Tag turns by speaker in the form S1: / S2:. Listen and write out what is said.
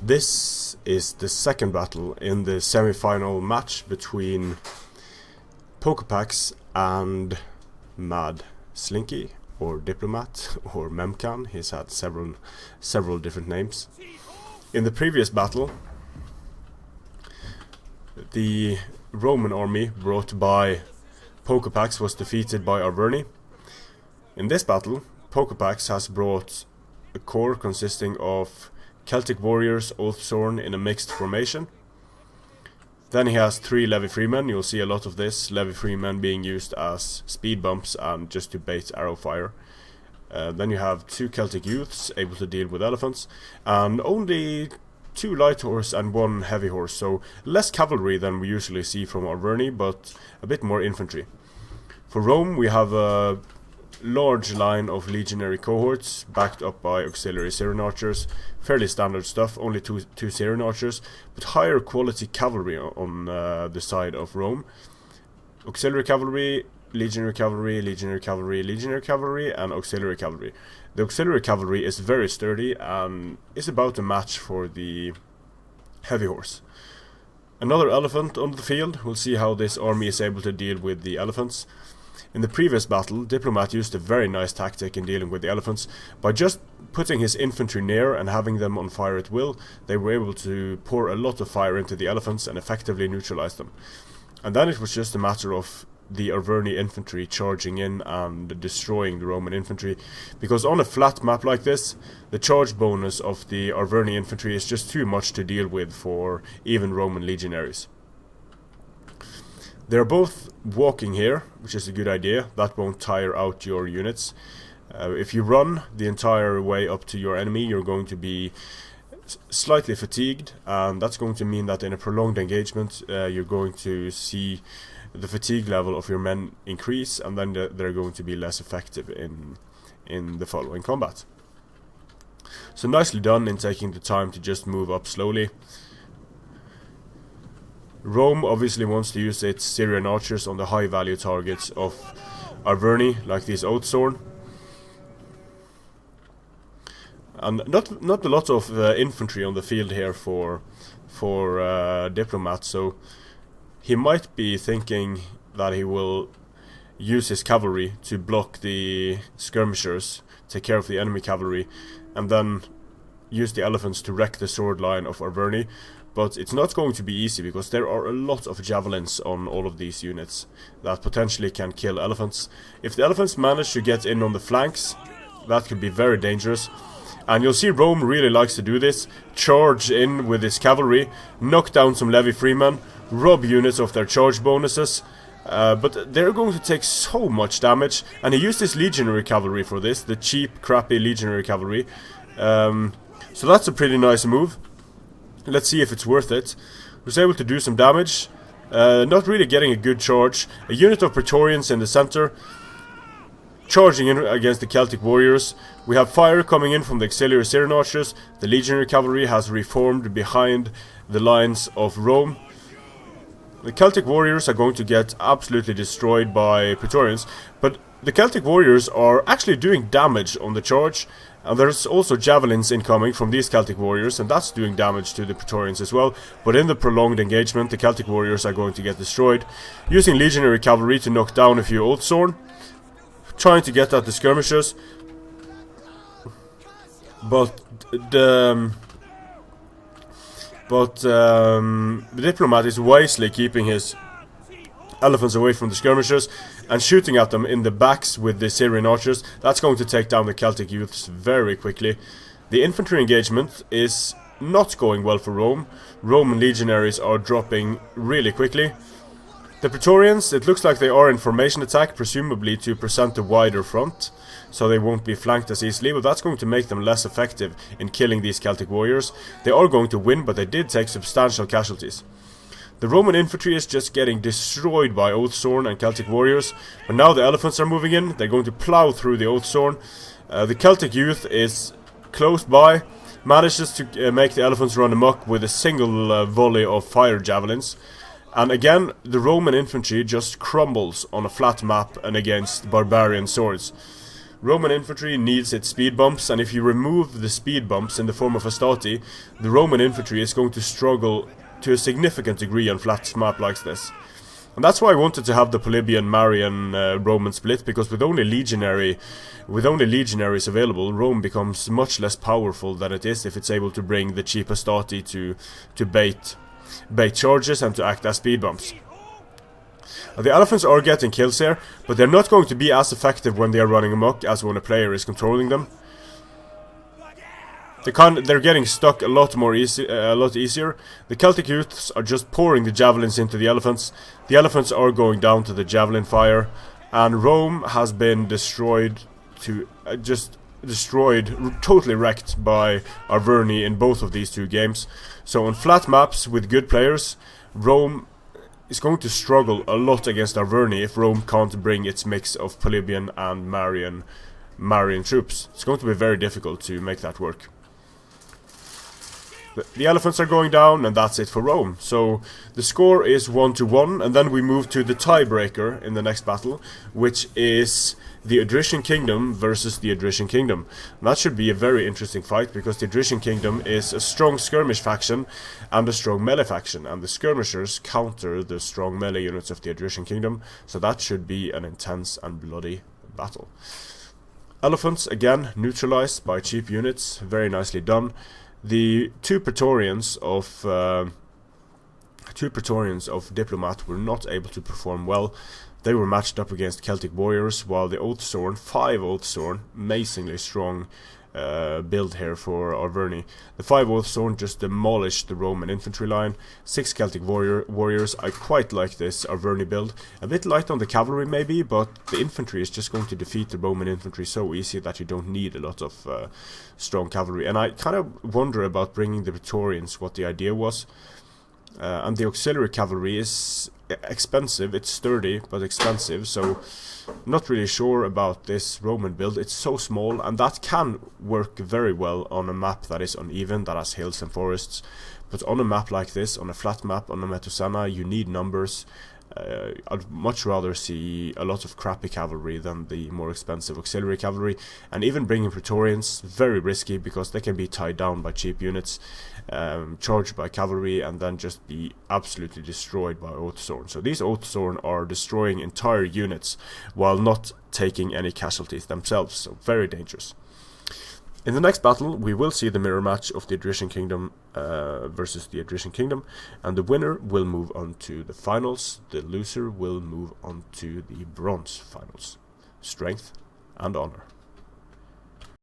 S1: This is the second battle in the semi-final match between Poccopacs and Mad Slinky, or Diplomatt, or Memcan. He's had several different names. In the previous battle, the Roman army brought by Poccopacs was defeated by Arverni. In this battle, Poccopacs has brought a corps consisting of Celtic warriors, Oathsworn in a mixed formation. Then he has 3 levy freemen. You'll see a lot of this, levy freemen being used as speed bumps and just to bait arrow fire. Then you have 2 Celtic youths able to deal with elephants, and only 2 light horse and 1 heavy horse, so less cavalry than we usually see from Arverni, but a bit more infantry. For Rome, we have a large line of legionary cohorts backed up by auxiliary Syrian archers. Fairly standard stuff, only two Syrian archers, but higher quality cavalry on the side of Rome. Auxiliary cavalry, legionary cavalry, legionary cavalry, legionary cavalry, and auxiliary cavalry. The auxiliary cavalry is very sturdy and is about a match for the heavy horse. Another elephant on the field. We'll see how this army is able to deal with the elephants. In the previous battle, Diplomatt used a very nice tactic in dealing with the elephants. By just putting his infantry near and having them on fire at will, they were able to pour a lot of fire into the elephants and effectively neutralize them. And then it was just a matter of the Arverni infantry charging in and destroying the Roman infantry, because on a flat map like this, the charge bonus of the Arverni infantry is just too much to deal with for even Roman legionaries. They're both walking here, which is a good idea. That won't tire out your units. If you run the entire way up to your enemy, you're going to be slightly fatigued, and that's going to mean that in a prolonged engagement, you're going to see the fatigue level of your men increase, and then they're going to be less effective in the following combat. So nicely done in taking the time to just move up slowly. Rome obviously wants to use its Syrian archers on the high value targets of Arverni, like these Oathsworn. And not a lot of infantry on the field here for Diplomatt, so he might be thinking that he will use his cavalry to block the skirmishers, take care of the enemy cavalry, and then use the elephants to wreck the sword line of Arverni. But it's not going to be easy, because there are a lot of javelins on all of these units that potentially can kill elephants. If the elephants manage to get in on the flanks, that could be very dangerous. And you'll see Rome really likes to do this. Charge in with his cavalry, knock down some levy freemen, rob units of their charge bonuses. But they're going to take so much damage. And he used his legionary cavalry for this, the cheap, crappy legionary cavalry. So that's a pretty nice move. Let's see if it's worth it. Was able to do some damage. Not really getting a good charge. A unit of Praetorians in the center, charging in against the Celtic warriors. We have fire coming in from the auxiliary Syrian archers. The legionary cavalry has reformed behind the lines of Rome. The Celtic warriors are going to get absolutely destroyed by Praetorians, but the Celtic warriors are actually doing damage on the charge. And there's also javelins incoming from these Celtic warriors, and that's doing damage to the Praetorians as well. But in the prolonged engagement, the Celtic warriors are going to get destroyed. Using legionary cavalry to knock down a few Oathsworn, trying to get at the skirmishers. But the Diplomatt is wisely keeping his elephants away from the skirmishers and shooting at them in the backs with the Syrian archers. That's going to take down the Celtic youths very quickly. The infantry engagement is not going well for Rome. Roman legionaries are dropping really quickly. The Praetorians, it looks like they are in formation attack, presumably to present a wider front, so they won't be flanked as easily, but that's going to make them less effective in killing these Celtic warriors. They are going to win, but they did take substantial casualties. The Roman infantry is just getting destroyed by Oathsworn and Celtic warriors, but now the elephants are moving in. They're going to plow through the Oathsworn. The Celtic youth is close by, manages to make the elephants run amok with a single volley of fire javelins. And again, the Roman infantry just crumbles on a flat map and against barbarian swords. Roman infantry needs its speed bumps, and if you remove the speed bumps in the form of Hastati, the Roman infantry is going to struggle to a significant degree on flat map like this. And that's why I wanted to have the Polybian Marian Roman split, because with only legionaries available, Rome becomes much less powerful than it is if it's able to bring the cheap Hastati to bait charges and to act as speed bumps. The elephants are getting kills here, but they're not going to be as effective when they are running amok as when a player is controlling them. They're getting stuck a lot easier. The Celtic youths are just pouring the javelins into the elephants. The elephants are going down to the javelin fire, and Rome has been destroyed, totally wrecked by Arverni in both of these two games. So on flat maps with good players, Rome is going to struggle a lot against Arverni if Rome can't bring its mix of Polybian and Marian troops. It's going to be very difficult to make that work. The elephants are going down, and that's it for Rome. So the score is 1-1, and then we move to the tiebreaker in the next battle, which is the Odrysian Kingdom versus the Odrysian Kingdom. And that should be a very interesting fight, because the Odrysian Kingdom is a strong skirmish faction and a strong melee faction, and the skirmishers counter the strong melee units of the Odrysian Kingdom, so that should be an intense and bloody battle. Elephants, again, neutralized by cheap units, very nicely done. The two Praetorians of Diplomatt were not able to perform well. They were matched up against Celtic warriors, while the Oathsworn, 5 Oathsworn, amazingly strong build here for Arverni. The 5 Oathsworn just demolished the Roman infantry line. 6 Celtic warriors. I quite like this Arverni build. A bit light on the cavalry maybe, but the infantry is just going to defeat the Roman infantry so easy that you don't need a lot of strong cavalry. And I kind of wonder about bringing the Praetorians, what the idea was. And the auxiliary cavalry is expensive. It's sturdy but expensive, so not really sure about this Roman build. It's so small, and that can work very well on a map that is uneven, that has hills and forests. But on a map like this, on a flat map, on a Metusana, you need numbers. I'd much rather see a lot of crappy cavalry than the more expensive auxiliary cavalry, and even bringing Praetorians, very risky, because they can be tied down by cheap units, charged by cavalry, and then just be absolutely destroyed by Oathsworn. So these Oathsworn are destroying entire units while not taking any casualties themselves, so very dangerous. In the next battle, we will see the mirror match of the Odrysian Kingdom versus the Odrysian Kingdom, and the winner will move on to the finals. The loser will move on to the bronze finals. Strength and honor.